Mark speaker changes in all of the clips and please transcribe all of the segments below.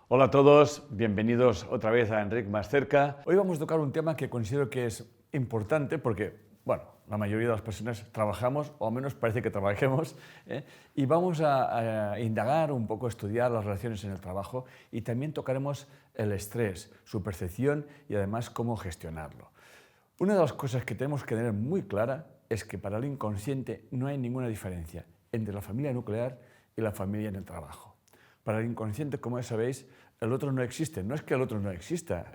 Speaker 1: Hola a todos, bienvenidos otra vez a Enric Más Cerca. Hoy vamos a tocar un tema que considero que es importante porque, bueno, la mayoría de las personas trabajamos, o al menos parece que trabajemos, y vamos a indagar un poco, estudiar las relaciones en el trabajo y también tocaremos el estrés, su percepción y además cómo gestionarlo. Una de las cosas que tenemos que tener muy clara es que para el inconsciente no hay ninguna diferencia entre la familia nuclear y la familia en el trabajo. Para el inconsciente, como ya sabéis, el otro no existe. No es que el otro no exista,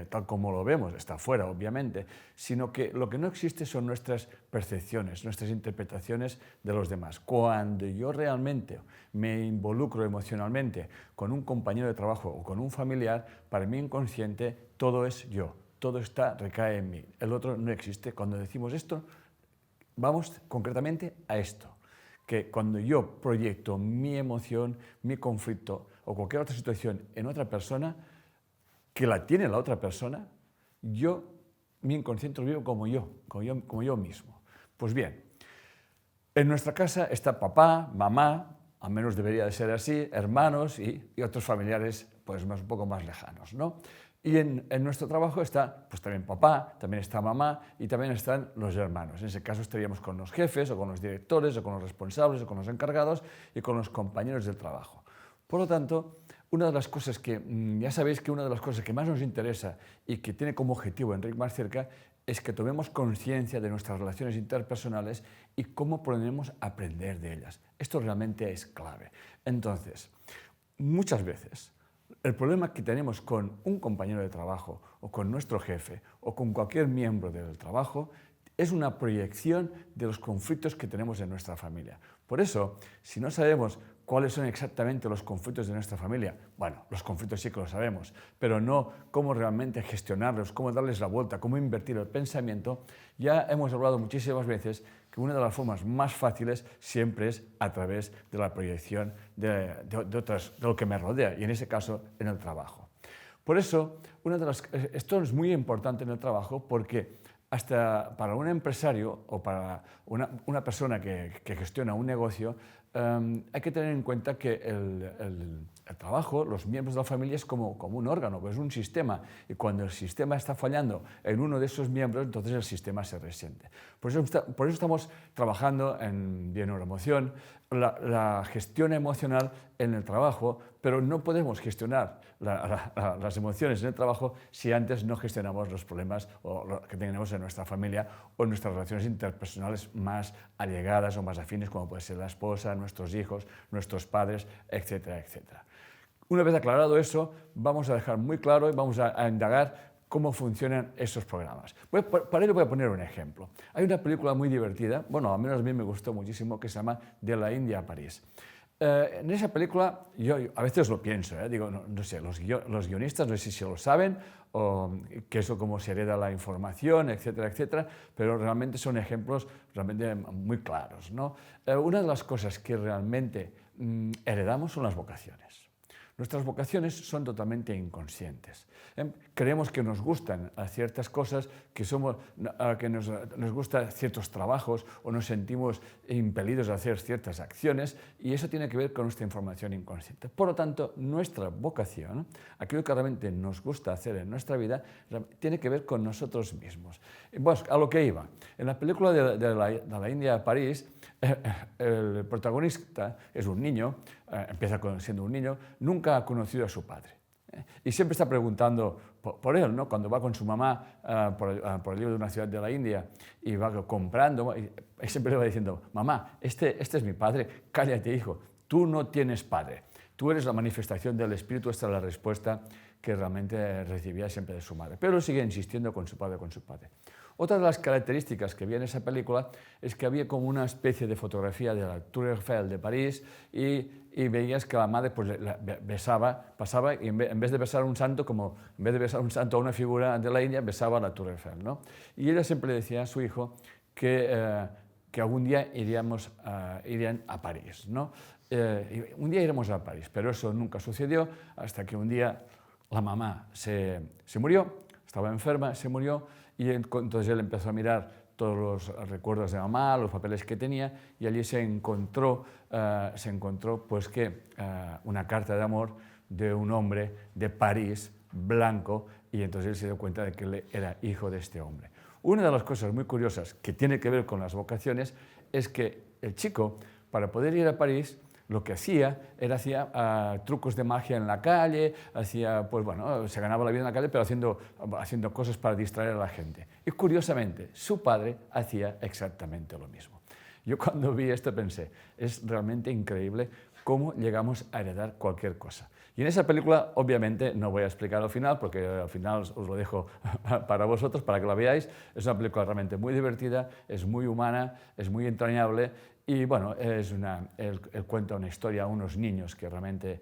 Speaker 1: tal como lo vemos, está fuera, obviamente, sino que lo que no existe son nuestras percepciones, nuestras interpretaciones de los demás. Cuando yo realmente me involucro emocionalmente con un compañero de trabajo o con un familiar, para mi inconsciente todo es yo, todo recae en mí. El otro no existe. Cuando decimos esto, vamos concretamente a esto, que cuando yo proyecto mi emoción, mi conflicto o cualquier otra situación en otra persona, que la tiene la otra persona, mi inconsciente lo vivo como yo mismo. Pues bien, en nuestra casa está papá, mamá, al menos debería de ser así, hermanos y otros familiares pues un poco más lejanos, ¿no? Y en nuestro trabajo está pues también papá, también está mamá y también están los hermanos. En ese caso estaríamos con los jefes o con los directores o con los responsables o con los encargados y con los compañeros del trabajo. Por lo tanto, una de las cosas que, ya sabéis que una de las cosas que más nos interesa y que tiene como objetivo Enric Más Cerca es que tomemos conciencia de nuestras relaciones interpersonales y cómo podemos aprender de ellas. Esto realmente es clave. Entonces, muchas veces, el problema que tenemos con un compañero de trabajo o con nuestro jefe o con cualquier miembro del trabajo es una proyección de los conflictos que tenemos en nuestra familia. Por eso, si no sabemos cuáles son exactamente los conflictos de nuestra familia, bueno, los conflictos sí que lo sabemos, pero no cómo realmente gestionarlos, cómo darles la vuelta, cómo invertir el pensamiento, ya hemos hablado muchísimas veces que una de las formas más fáciles siempre es a través de la proyección de lo que me rodea, y en ese caso en el trabajo. Por eso, esto es muy importante en el trabajo porque hasta para un empresario o para una persona que gestiona un negocio, hay que tener en cuenta que el trabajo, los miembros de la familia es como un órgano, es un sistema, y cuando el sistema está fallando en uno de esos miembros, entonces el sistema se resiente. Por eso estamos trabajando en bioneuroemoción, la gestión emocional en el trabajo, pero no podemos gestionar las emociones en el trabajo si antes no gestionamos los problemas que tenemos en nuestra familia o en nuestras relaciones interpersonales más allegadas o más afines, como puede ser la esposa, nuestros hijos, nuestros padres, etcétera, etcétera. Una vez aclarado eso, vamos a dejar muy claro y vamos a indagar cómo funcionan esos programas. Para ello voy a poner un ejemplo. Hay una película muy divertida, bueno, al menos a mí me gustó muchísimo, que se llama De la India a París. En esa película, yo a veces lo pienso, digo, no sé, los guionistas no sé si lo saben, o que eso cómo se hereda la información, etcétera, etcétera, pero realmente son ejemplos realmente muy claros, ¿no? Una de las cosas que realmente heredamos son las vocaciones. Nuestras vocaciones son totalmente inconscientes. Creemos que nos gustan ciertas cosas, que nos gustan ciertos trabajos o nos sentimos impelidos a hacer ciertas acciones, y eso tiene que ver con nuestra información inconsciente. Por lo tanto, nuestra vocación, aquello que realmente nos gusta hacer en nuestra vida, tiene que ver con nosotros mismos. Pues, a lo que iba. En la película de la India a París, el protagonista es un niño, empieza siendo un niño, nunca ha conocido a su padre. Y siempre está preguntando por él, ¿no? Cuando va con su mamá por el libro de una ciudad de la India y va comprando, y siempre le va diciendo, mamá, este es mi padre, cállate, hijo, tú no tienes padre, tú eres la manifestación del espíritu. Esta es la respuesta que realmente recibía siempre de su madre. Pero él sigue insistiendo con su padre, con su padre. Otra de las características que había en esa película es que había como una especie de fotografía de la Tour Eiffel de París y veías que la madre pues, pasaba y en vez de besar a un santo, en vez de besar a un santo a una figura de la India, besaba a la Tour Eiffel, ¿no? Y ella siempre le decía a su hijo que algún día irían a París, ¿no? Un día iremos a París, pero eso nunca sucedió hasta que un día la mamá se murió, estaba enferma, se murió, y entonces él empezó a mirar todos los recuerdos de mamá, los papeles que tenía, y allí se encontró pues una carta de amor de un hombre de París, blanco, y entonces él se dio cuenta de que él era hijo de este hombre. Una de las cosas muy curiosas que tiene que ver con las vocaciones es que el chico, para poder ir a París, lo que hacía era trucos de magia en la calle, pues bueno, se ganaba la vida en la calle, pero haciendo cosas para distraer a la gente. Y curiosamente, su padre hacía exactamente lo mismo. Yo cuando vi esto pensé, es realmente increíble cómo llegamos a heredar cualquier cosa. Y en esa película, obviamente, no voy a explicar al final, porque al final os lo dejo para vosotros, para que la veáis. Es una película realmente muy divertida, es muy humana, es muy entrañable. Y bueno, él cuenta una historia a unos niños que realmente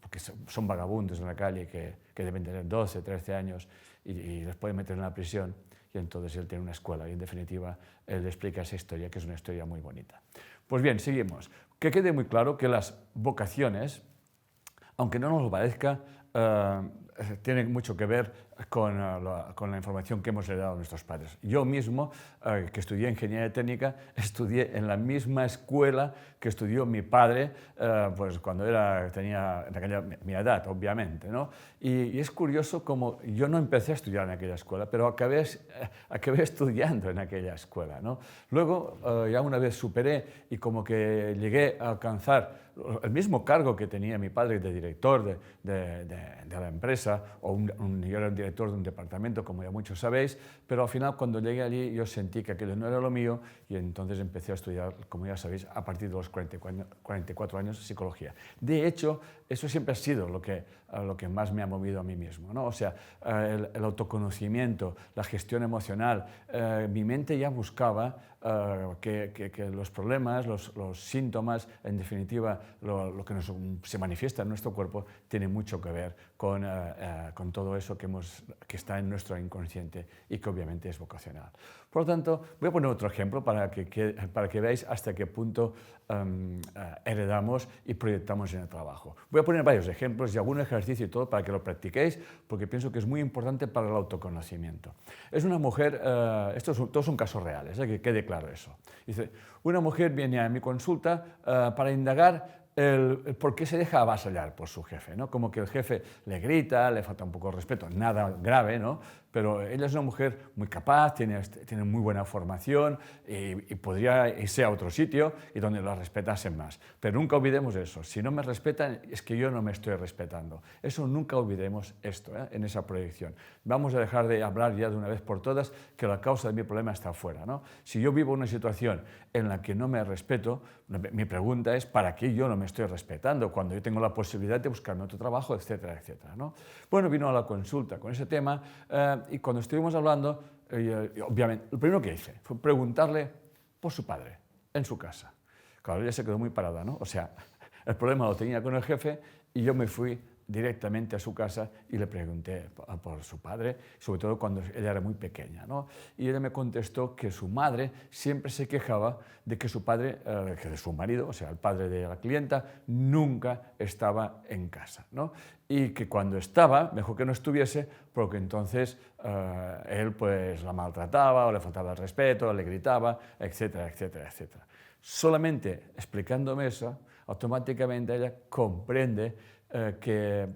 Speaker 1: porque son vagabundos en la calle, que deben tener 12, 13 años y les pueden meter en la prisión. Y entonces él tiene una escuela y en definitiva él le explica esa historia, que es una historia muy bonita. Pues bien, seguimos. Que quede muy claro que las vocaciones, aunque no nos lo parezca, tienen mucho que ver con la información que hemos heredado a nuestros padres. Yo mismo, que estudié ingeniería técnica, estudié en la misma escuela que estudió mi padre, pues cuando tenía mi edad, obviamente, ¿no? Y es curioso como yo no empecé a estudiar en aquella escuela, pero acabé estudiando en aquella escuela, ¿no? Luego, ya una vez superé y como que llegué a alcanzar el mismo cargo que tenía mi padre de director de la empresa, yo era un director de un departamento, como ya muchos sabéis, pero al final cuando llegué allí yo sentí que aquello no era lo mío y entonces empecé a estudiar, como ya sabéis, a partir de los 44 años, psicología. De hecho, eso siempre ha sido lo que más me ha movido a mí mismo, ¿no? O sea, el autoconocimiento, la gestión emocional, mi mente ya buscaba que los problemas, los síntomas, en definitiva, lo que se manifiesta en nuestro cuerpo, tiene mucho que ver con todo eso que está en nuestro inconsciente y que obviamente es vocacional. Por lo tanto, voy a poner otro ejemplo para que veáis hasta qué punto heredamos y proyectamos en el trabajo. Voy a poner varios ejemplos y algún ejercicio y todo para que lo practiquéis, porque pienso que es muy importante para el autoconocimiento. Es una mujer, todos son casos reales, que quede claro eso. Dice, una mujer viene a mi consulta para indagar el por qué se deja avasallar por su jefe, ¿no? Como que el jefe le grita, le falta un poco de respeto, nada grave, ¿no? Pero ella es una mujer muy capaz, tiene muy buena formación y podría irse a otro sitio y donde la respetasen más. Pero nunca olvidemos eso, si no me respetan es que yo no me estoy respetando. Eso nunca olvidemos esto, en esa proyección. Vamos a dejar de hablar ya de una vez por todas que la causa de mi problema está afuera, ¿no? Si yo vivo una situación en la que no me respeto, mi pregunta es ¿para qué yo no me estoy respetando cuando yo tengo la posibilidad de buscarme otro trabajo, etcétera, etcétera, ¿no? Bueno, vino a la consulta con ese tema y cuando estuvimos hablando, obviamente, lo primero que hice fue preguntarle por su padre, en su casa. Claro, ella se quedó muy parada, ¿no? O sea, el problema lo tenía con el jefe y yo me fui directamente a su casa y le pregunté por su padre, sobre todo cuando ella era muy pequeña, ¿no? Y ella me contestó que su madre siempre se quejaba de que su padre, que de su marido, o sea, el padre de la clienta, nunca estaba en casa, ¿no? Y que cuando estaba, mejor que no estuviese, porque entonces él pues la maltrataba o le faltaba el respeto, le gritaba, etcétera, etcétera, etcétera. Solamente explicándome eso, automáticamente ella comprende que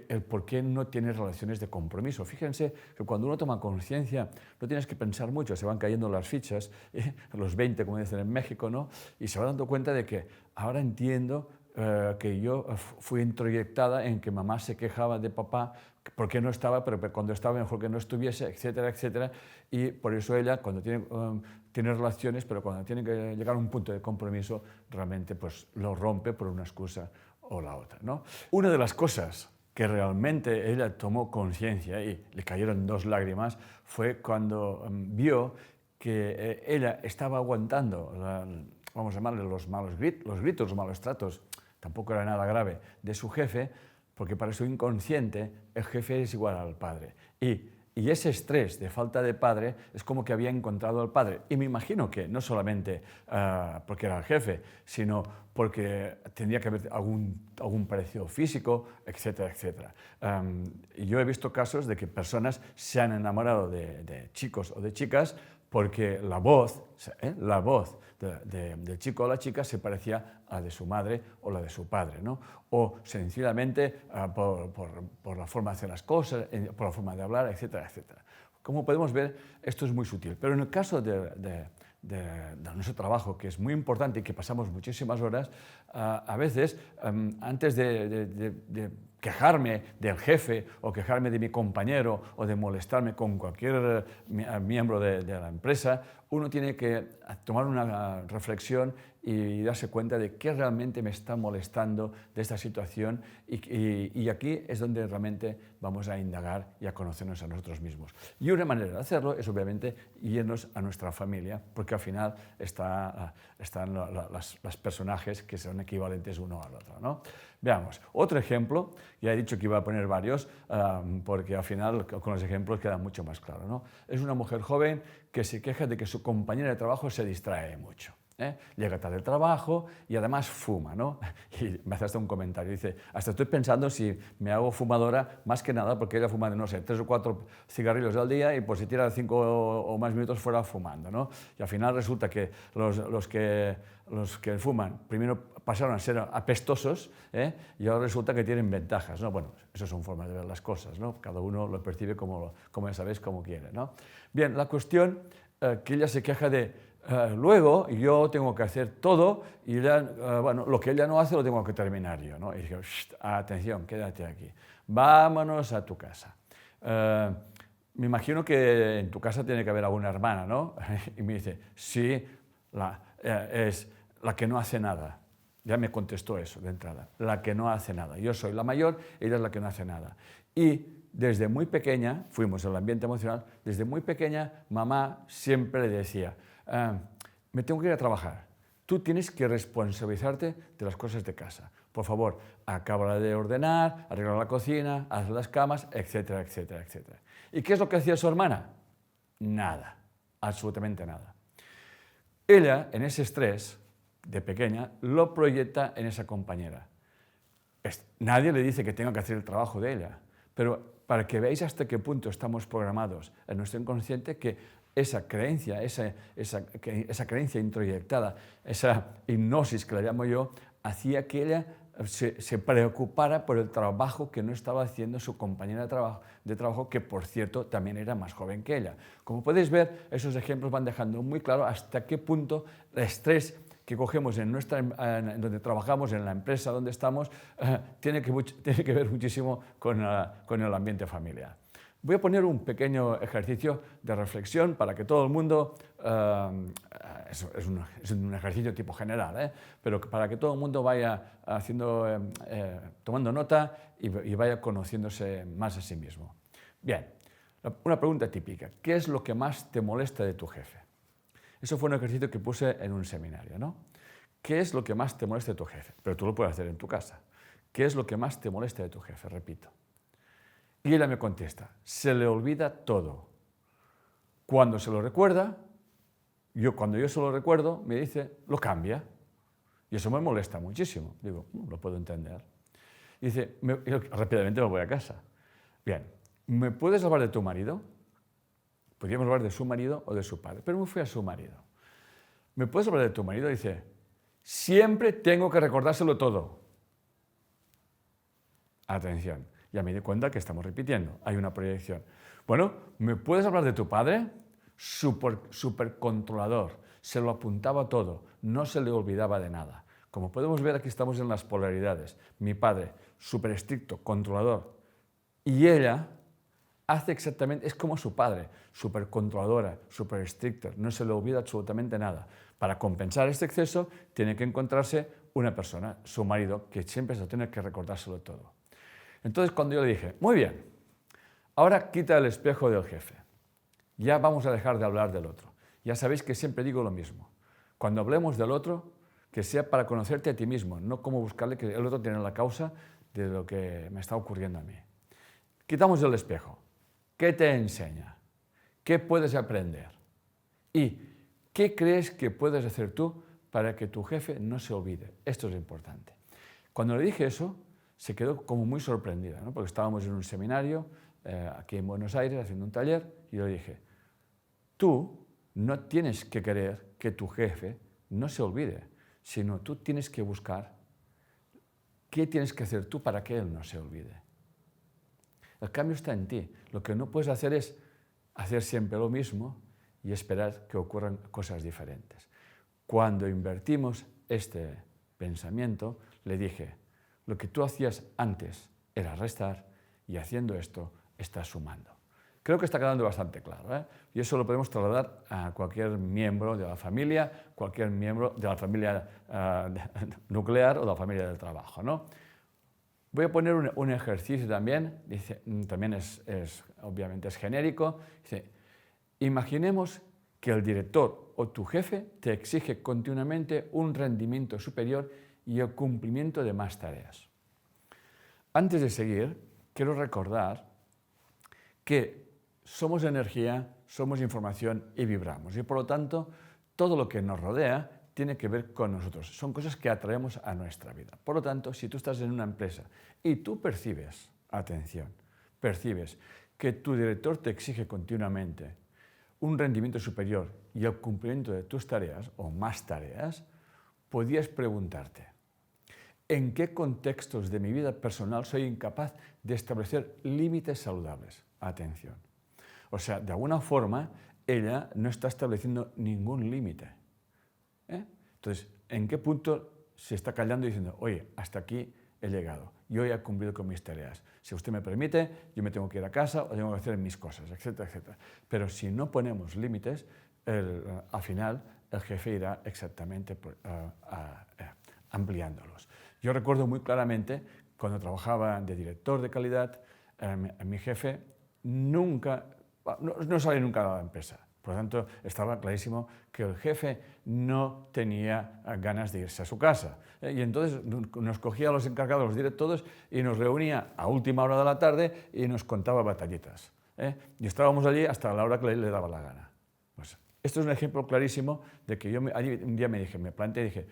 Speaker 1: el por qué no tienes relaciones de compromiso. Fíjense que cuando uno toma conciencia no tienes que pensar mucho, se van cayendo las fichas, los 20, como dicen en México, ¿no? Y se va dando cuenta de que ahora entiendo que yo fui introyectada en que mamá se quejaba de papá porque no estaba, pero cuando estaba mejor que no estuviese, etcétera, etcétera. Y por eso ella, cuando tiene relaciones, pero cuando tiene que llegar a un punto de compromiso, realmente pues, lo rompe por una excusa o la otra, ¿no? Una de las cosas que realmente ella tomó conciencia y le cayeron 2 lágrimas fue cuando vio que ella estaba aguantando, vamos a llamarle los gritos, los malos tratos, tampoco era nada grave, de su jefe, porque para su inconsciente el jefe es igual al padre. Y ese estrés de falta de padre es como que había encontrado al padre. Y me imagino que no solamente porque era el jefe, sino porque tendría que haber algún parecido físico, etcétera, etcétera. Yo he visto casos de que personas se han enamorado de chicos o de chicas porque la voz del chico o la chica se parecía a la de su madre o la de su padre, ¿no? O sencillamente por la forma de hacer las cosas, por la forma de hablar, etcétera, etcétera. Como podemos ver, esto es muy sutil, pero en el caso de nuestro trabajo, que es muy importante y que pasamos muchísimas horas, a veces, antes de quejarme del jefe o quejarme de mi compañero o de molestarme con cualquier miembro de la empresa, uno tiene que tomar una reflexión y darse cuenta de qué realmente me está molestando de esta situación y aquí es donde realmente vamos a indagar y a conocernos a nosotros mismos. Y una manera de hacerlo es obviamente irnos a nuestra familia, porque al final están los personajes que son equivalentes uno al otro, ¿no? Veamos, otro ejemplo, ya he dicho que iba a poner varios, porque al final con los ejemplos queda mucho más claro, ¿no? Es una mujer joven que se queja de que su compañera de trabajo se distrae mucho. Llega tarde al trabajo y además fuma, ¿no? Y me hace hasta un comentario, dice, hasta estoy pensando si me hago fumadora, más que nada porque ella fuma, no sé, 3 o 4 cigarrillos al día y pues se tira 5 o más minutos fuera fumando, ¿no? Y al final resulta que los que fuman primero pasaron a ser apestosos, y ahora resulta que tienen ventajas, ¿no? Bueno, eso son formas de ver las cosas, ¿no? Cada uno lo percibe como ya sabéis, como quiere, ¿no? Bien, la cuestión que ella se queja de luego yo tengo que hacer todo y bueno, lo que ella no hace lo tengo que terminar yo, ¿no? Y digo, atención, quédate aquí, vámonos a tu casa. Me imagino que en tu casa tiene que haber alguna hermana, ¿no? Y me dice, sí, es la que no hace nada. Ya me contestó eso de entrada, la que no hace nada. Yo soy la mayor, ella es la que no hace nada. Y desde muy pequeña, fuimos en el ambiente emocional, desde muy pequeña mamá siempre le decía, me tengo que ir a trabajar, tú tienes que responsabilizarte de las cosas de casa. Por favor, acaba de ordenar, arregla la cocina, haz las camas, etcétera, etcétera, etcétera. ¿Y qué es lo que hacía su hermana? Nada, absolutamente nada. Ella, en ese estrés de pequeña, lo proyecta en esa compañera. Nadie le dice que tenga que hacer el trabajo de ella, pero para que veáis hasta qué punto estamos programados en nuestro inconsciente, que esa creencia, esa creencia introyectada, esa hipnosis que la llamo yo, hacía que ella se preocupara por el trabajo que no estaba haciendo su compañera de trabajo, que por cierto también era más joven que ella. Como podéis ver, esos ejemplos van dejando muy claro hasta qué punto el estrés que cogemos en donde trabajamos, en la empresa donde estamos, tiene que ver muchísimo con el ambiente familiar. Voy a poner un pequeño ejercicio de reflexión para que todo el mundo, es un ejercicio tipo general, pero para que todo el mundo vaya tomando nota y vaya conociéndose más a sí mismo. Bien, una pregunta típica, ¿qué es lo que más te molesta de tu jefe? Eso fue un ejercicio que puse en un seminario, ¿no? ¿Qué es lo que más te molesta de tu jefe? Pero tú lo puedes hacer en tu casa. ¿Qué es lo que más te molesta de tu jefe? Repito. Y ella me contesta, se le olvida todo. Cuando se lo recuerda, cuando yo se lo recuerdo, me dice, lo cambia. Y eso me molesta muchísimo. Digo, lo puedo entender. Y dice, rápidamente me voy a casa. Bien, ¿me puedes hablar de tu marido? Podríamos hablar de su marido o de su padre, pero me fui a su marido. ¿Me puedes hablar de tu marido? Dice, siempre tengo que recordárselo todo. Atención, ya me di cuenta que estamos repitiendo, hay una proyección. Bueno, ¿me puedes hablar de tu padre? Súper controlador, se lo apuntaba todo, no se le olvidaba de nada. Como podemos ver, aquí estamos en las polaridades. Mi padre, súper estricto, controlador, y ella hace exactamente, es como su padre, súper controladora, súper estricta, no se le olvida absolutamente nada. Para compensar este exceso, tiene que encontrarse una persona, su marido, que siempre se tiene que recordárselo todo. Entonces, cuando yo le dije, muy bien, ahora quita el espejo del jefe, ya vamos a dejar de hablar del otro. Ya sabéis que siempre digo lo mismo, cuando hablemos del otro, que sea para conocerte a ti mismo, no como buscarle que el otro tiene la causa de lo que me está ocurriendo a mí. Quitamos el espejo. ¿Qué te enseña? ¿Qué puedes aprender? ¿Y qué crees que puedes hacer tú para que tu jefe no se olvide? Esto es importante. Cuando le dije eso, se quedó como muy sorprendida, ¿no? Porque estábamos en un seminario aquí en Buenos Aires haciendo un taller y yo le dije, tú no tienes que querer que tu jefe no se olvide, sino tú tienes que buscar qué tienes que hacer tú para que él no se olvide. El cambio está en ti. Lo que no puedes hacer es hacer siempre lo mismo y esperar que ocurran cosas diferentes. Cuando invertimos este pensamiento, le dije, lo que tú hacías antes era restar y haciendo esto estás sumando. Creo que está quedando bastante claro, ¿eh? Y eso lo podemos trasladar a cualquier miembro de la familia, cualquier miembro de la familia nuclear o de la familia del trabajo, ¿no? Voy a poner un ejercicio también, dice, también obviamente es genérico. Dice, imaginemos que el director o tu jefe te exige continuamente un rendimiento superior y el cumplimiento de más tareas. Antes de seguir, quiero recordar que somos energía, somos información y vibramos. Y por lo tanto, todo lo que nos rodea tiene que ver con nosotros. Son cosas que atraemos a nuestra vida. Por lo tanto, si tú estás en una empresa y tú percibes, atención, percibes que tu director te exige continuamente un rendimiento superior y el cumplimiento de tus tareas o más tareas, podías preguntarte, ¿en qué contextos de mi vida personal soy incapaz de establecer límites saludables? Atención. O sea, de alguna forma, ella no está estableciendo ningún límite. Entonces, ¿en qué punto se está callando y diciendo, oye, hasta aquí he llegado, yo ya he cumplido con mis tareas, si usted me permite, yo me tengo que ir a casa o tengo que hacer mis cosas, etcétera, etcétera? Pero si no ponemos límites, al final el jefe irá exactamente ampliándolos. Yo recuerdo muy claramente, cuando trabajaba de director de calidad, mi jefe nunca, no sale nunca de la empresa. Por lo tanto, estaba clarísimo que el jefe no tenía ganas de irse a su casa. Y entonces nos cogía a los encargados, los directores, y nos reunía a última hora de la tarde y nos contaba batallitas. Y estábamos allí hasta la hora que le daba la gana. Pues, esto es un ejemplo clarísimo de que yo allí un día me planteé y dije,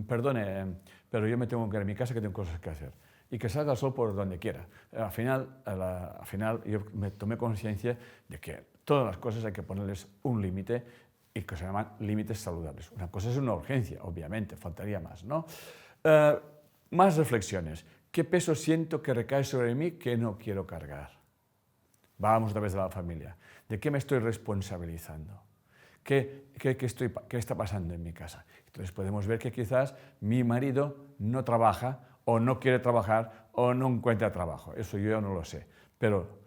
Speaker 1: perdone, pero yo me tengo que ir a mi casa que tengo cosas que hacer. Y que salga el sol por donde quiera. Al final yo me tomé conciencia de que todas las cosas hay que ponerles un límite y que se llaman límites saludables. Una cosa es una urgencia, obviamente, faltaría más, ¿no? Más reflexiones. ¿Qué peso siento que recae sobre mí que no quiero cargar? Vamos otra vez de la familia. ¿De qué me estoy responsabilizando? ¿Qué está pasando en mi casa? Entonces podemos ver que quizás mi marido no trabaja o no quiere trabajar o no encuentra trabajo. Eso yo no lo sé. Pero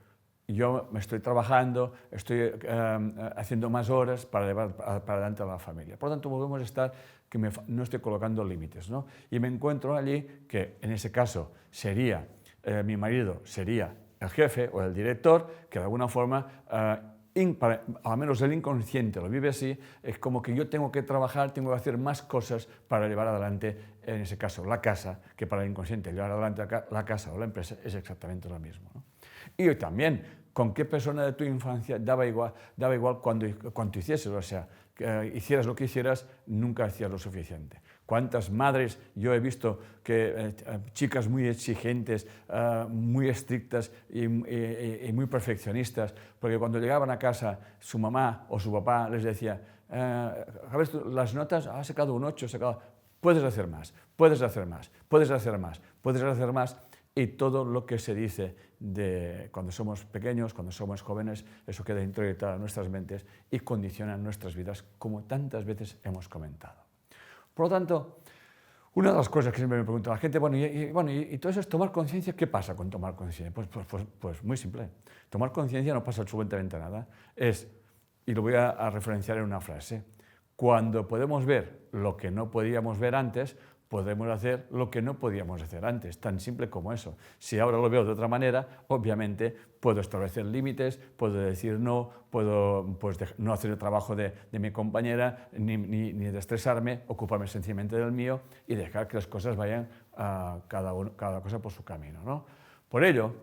Speaker 1: yo me estoy trabajando, estoy haciendo más horas para llevar para adelante a la familia. Por lo tanto, volvemos a estar que no estoy colocando límites, ¿no? Y me encuentro allí que en ese caso sería, mi marido sería el jefe o el director, que de alguna forma, al menos el inconsciente lo vive así, es como que yo tengo que trabajar, tengo que hacer más cosas para llevar adelante, en ese caso, la casa, que para el inconsciente llevar adelante la casa o la empresa es exactamente lo mismo, ¿no? Y también, ¿con qué persona de tu infancia daba igual cuánto hicieses? O sea, hicieras lo que hicieras, nunca hacías lo suficiente. ¿Cuántas madres yo he visto que chicas muy exigentes, muy estrictas y muy perfeccionistas, porque cuando llegaban a casa su mamá o su papá les decía, a ver, las notas, has sacado un 8, puedes hacer más, puedes hacer más, puedes hacer más, puedes hacer más. Y todo lo que se dice de cuando somos pequeños, cuando somos jóvenes, eso queda introyectado en nuestras mentes y condiciona nuestras vidas, como tantas veces hemos comentado. Por lo tanto, una de las cosas que siempre me pregunta la gente, y todo eso es tomar conciencia. ¿Qué pasa con tomar conciencia? Pues muy simple. Tomar conciencia no pasa absolutamente nada. Y lo voy a referenciar en una frase, cuando podemos ver lo que no podíamos ver antes, podemos hacer lo que no podíamos hacer antes, tan simple como eso. Si ahora lo veo de otra manera, obviamente puedo establecer límites, puedo decir no, puedo no hacer el trabajo de mi compañera, ni de estresarme, ocuparme sencillamente del mío y dejar que las cosas vayan cada cosa por su camino, ¿no? Por ello,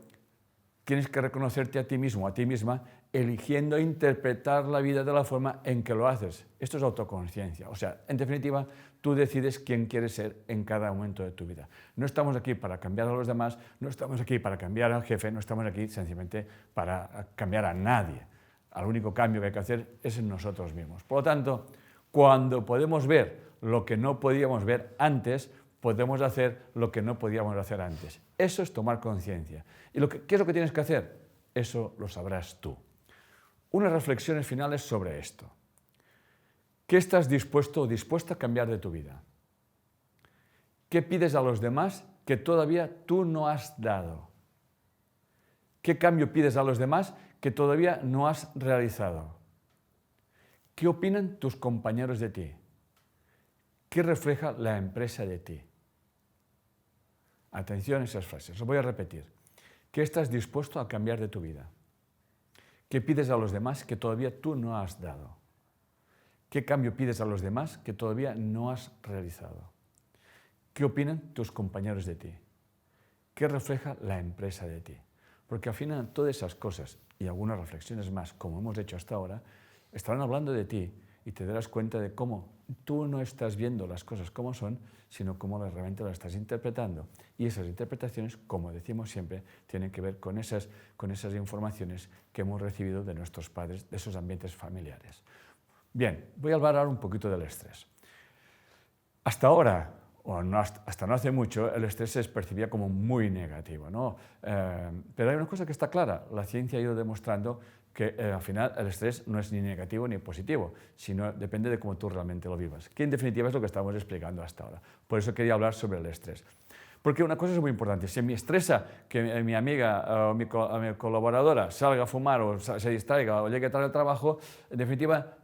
Speaker 1: tienes que reconocerte a ti mismo, a ti misma, eligiendo interpretar la vida de la forma en que lo haces. Esto es autoconciencia. O sea, en definitiva, tú decides quién quieres ser en cada momento de tu vida. No estamos aquí para cambiar a los demás, no estamos aquí para cambiar al jefe, no estamos aquí sencillamente para cambiar a nadie. El único cambio que hay que hacer es en nosotros mismos. Por lo tanto, cuando podemos ver lo que no podíamos ver antes, podemos hacer lo que no podíamos hacer antes. Eso es tomar conciencia. ¿Y qué es lo que tienes que hacer? Eso lo sabrás tú. Unas reflexiones finales sobre esto. ¿Qué estás dispuesto o dispuesta a cambiar de tu vida? ¿Qué pides a los demás que todavía tú no has dado? ¿Qué cambio pides a los demás que todavía no has realizado? ¿Qué opinan tus compañeros de ti? ¿Qué refleja la empresa de ti? Atención a esas frases, lo voy a repetir. ¿Qué estás dispuesto a cambiar de tu vida? ¿Qué pides a los demás que todavía tú no has dado? ¿Qué cambio pides a los demás que todavía no has realizado? ¿Qué opinan tus compañeros de ti? ¿Qué refleja la empresa de ti? Porque al final todas esas cosas y algunas reflexiones más, como hemos hecho hasta ahora, estarán hablando de ti y te darás cuenta de cómo tú no estás viendo las cosas como son, sino cómo realmente las estás interpretando. Y esas interpretaciones, como decimos siempre, tienen que ver con esas informaciones que hemos recibido de nuestros padres, de esos ambientes familiares. Bien, voy a hablar ahora un poquito del estrés. Hasta ahora, hasta no hace mucho, el estrés se percibía como muy negativo, ¿no? Pero hay una cosa que está clara, la ciencia ha ido demostrando que al final el estrés no es ni negativo ni positivo, sino depende de cómo tú realmente lo vivas, que en definitiva es lo que estamos explicando hasta ahora. Por eso quería hablar sobre el estrés. Porque una cosa es muy importante, si me estresa que mi amiga o mi colaboradora salga a fumar o se distraiga o llegue tarde al trabajo, en definitiva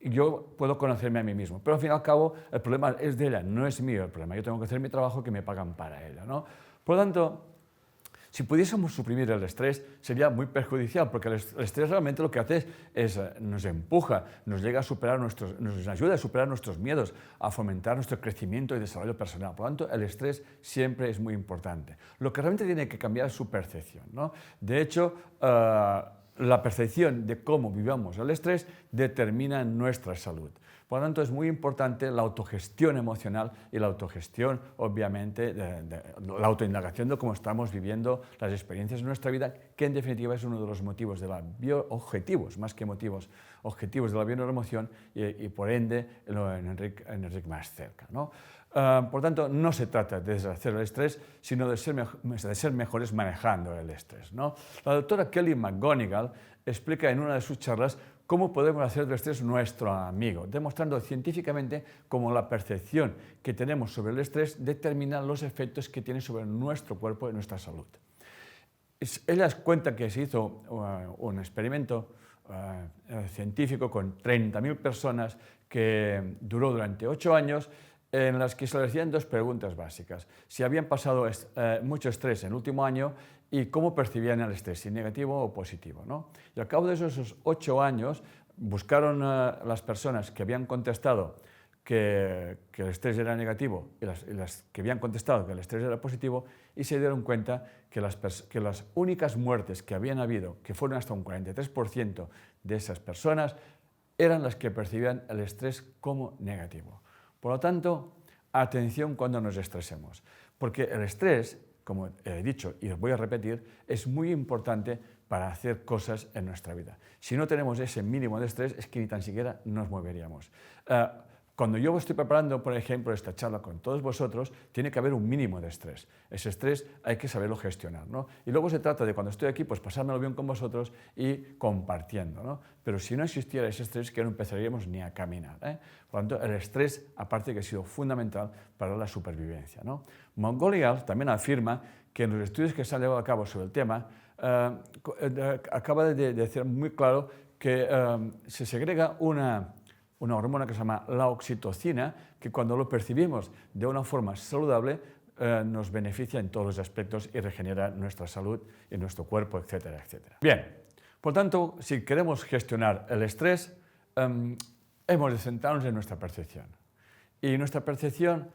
Speaker 1: yo puedo conocerme a mí mismo, pero al fin y al cabo el problema es de ella, no es mío el problema, yo tengo que hacer mi trabajo que me pagan para ella, ¿no? Por lo tanto, si pudiésemos suprimir el estrés, sería muy perjudicial, porque el estrés realmente lo que hace es nos empuja, nos ayuda a superar nuestros miedos, a fomentar nuestro crecimiento y desarrollo personal. Por lo tanto, el estrés siempre es muy importante. Lo que realmente tiene que cambiar es su percepción, ¿no? De hecho, la percepción de cómo vivamos el estrés determina nuestra salud. Por lo tanto, es muy importante la autogestión emocional y la autogestión, obviamente, la autoindagación de cómo estamos viviendo las experiencias de nuestra vida, que en definitiva es uno de los motivos de objetivos, más que motivos, objetivos de la bioneuroemoción y por ende en Enric Más Cerca, ¿no? Por tanto, no se trata de deshacer el estrés, sino de ser mejores manejando el estrés, ¿no? La doctora Kelly McGonigal explica en una de sus charlas cómo podemos hacer del estrés nuestro amigo, demostrando científicamente cómo la percepción que tenemos sobre el estrés determina los efectos que tiene sobre nuestro cuerpo y nuestra salud. Ella cuenta que se hizo un experimento científico con 30.000 personas que duró durante 8 años, en las que se les hacían 2 preguntas básicas. Si habían pasado mucho estrés en el último año y cómo percibían el estrés, si negativo o positivo, ¿no? Y al cabo de esos 8 años buscaron las personas que habían contestado que el estrés era negativo y las que habían contestado que el estrés era positivo y se dieron cuenta que las únicas muertes que habían habido, que fueron hasta un 43% de esas personas, eran las que percibían el estrés como negativo. Por lo tanto, atención cuando nos estresemos, porque el estrés, como he dicho y os voy a repetir, es muy importante para hacer cosas en nuestra vida. Si no tenemos ese mínimo de estrés, es que ni tan siquiera nos moveríamos. Cuando yo estoy preparando, por ejemplo, esta charla con todos vosotros, tiene que haber un mínimo de estrés. Ese estrés hay que saberlo gestionar, ¿no? Y luego se trata de, cuando estoy aquí, pues pasármelo bien con vosotros y compartiendo, ¿no? Pero si no existiera ese estrés, que no empezaríamos ni a caminar, ¿eh? Por lo tanto, el estrés, aparte que ha sido fundamental para la supervivencia, ¿no? McGonigal también afirma que en los estudios que se han llevado a cabo sobre el tema, acaba de decir muy claro que se segrega una hormona que se llama la oxitocina, que cuando lo percibimos de una forma saludable nos beneficia en todos los aspectos y regenera nuestra salud y nuestro cuerpo, etcétera, etcétera. Bien, por tanto, si queremos gestionar el estrés, hemos de centrarnos en nuestra percepción. Y nuestra percepción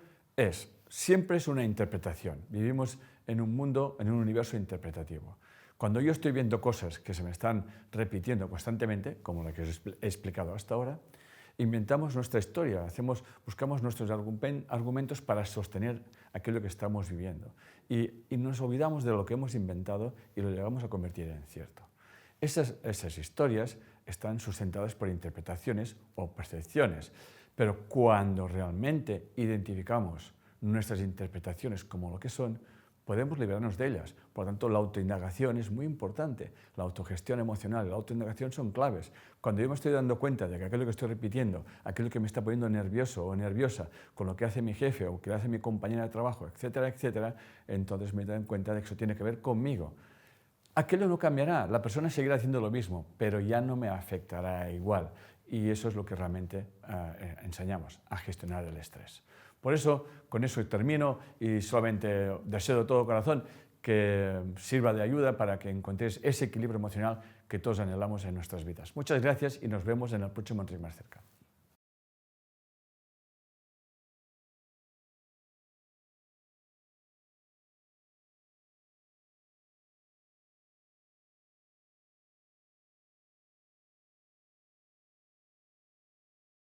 Speaker 1: siempre es una interpretación. Vivimos en un mundo, en un universo interpretativo. Cuando yo estoy viendo cosas que se me están repitiendo constantemente, como la que os he explicado hasta ahora, inventamos nuestra historia, buscamos nuestros argumentos para sostener aquello que estamos viviendo. Y nos olvidamos de lo que hemos inventado y lo llegamos a convertir en cierto. Esas historias están sustentadas por interpretaciones o percepciones, pero cuando realmente identificamos nuestras interpretaciones como lo que son, podemos liberarnos de ellas. Por lo tanto, la autoindagación es muy importante. La autogestión emocional y la autoindagación son claves. Cuando yo me estoy dando cuenta de que aquello que estoy repitiendo, aquello que me está poniendo nervioso o nerviosa con lo que hace mi jefe o que hace mi compañera de trabajo, etcétera, etcétera, entonces me doy cuenta de que eso tiene que ver conmigo. Aquello no cambiará, la persona seguirá haciendo lo mismo, pero ya no me afectará igual. Y eso es lo que realmente enseñamos, a gestionar el estrés. Por eso, con eso termino y solamente deseo de todo corazón que sirva de ayuda para que encontréis ese equilibrio emocional que todos anhelamos en nuestras vidas. Muchas gracias y nos vemos en el próximo Enric Más Cerca.